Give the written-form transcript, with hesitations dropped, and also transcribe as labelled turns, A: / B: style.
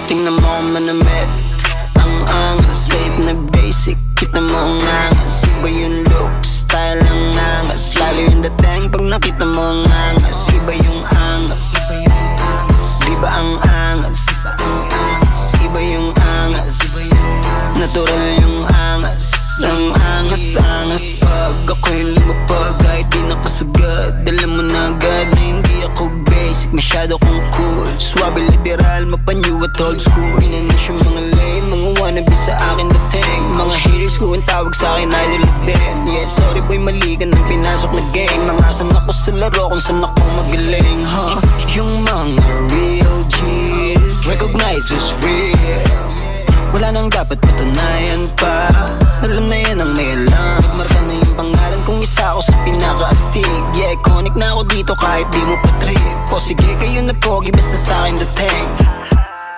A: Tingnan mo kung manamit. Ang angas, babe na basic. Kita mo ang angas. Iba yung look, style ang angas. Lalo yung dating pag nakita mo ang angas. Iba yung angas. Di ba ang angas? Iba yung angas. Natural yung angas. Ang angas-angas pag ako'y lumapag. Kahit di nakasagad, alam mo na agad na hindi ako basic. Masyado kong cool, swabe literal, mapanyo at old school. Inanas yung mga lame, mga wannabe sa akin dating. Mga haters ko ang tawag sa akin idol din. Yeah, sorry boy, mali ka nang pinasok na game. Nangasan ako sa laro kung saan ako magaling, huh? Yung mga real G's recognize who's real. Wala nang dapat patunayan pa. Alam na yan ang may alam. Marka na yung pangalan kung isa ako sa pinaka-astig. Yeah, iconic na ako dito kahit di mo pa trip. O sige kayo na pogi basta sa'kin dating.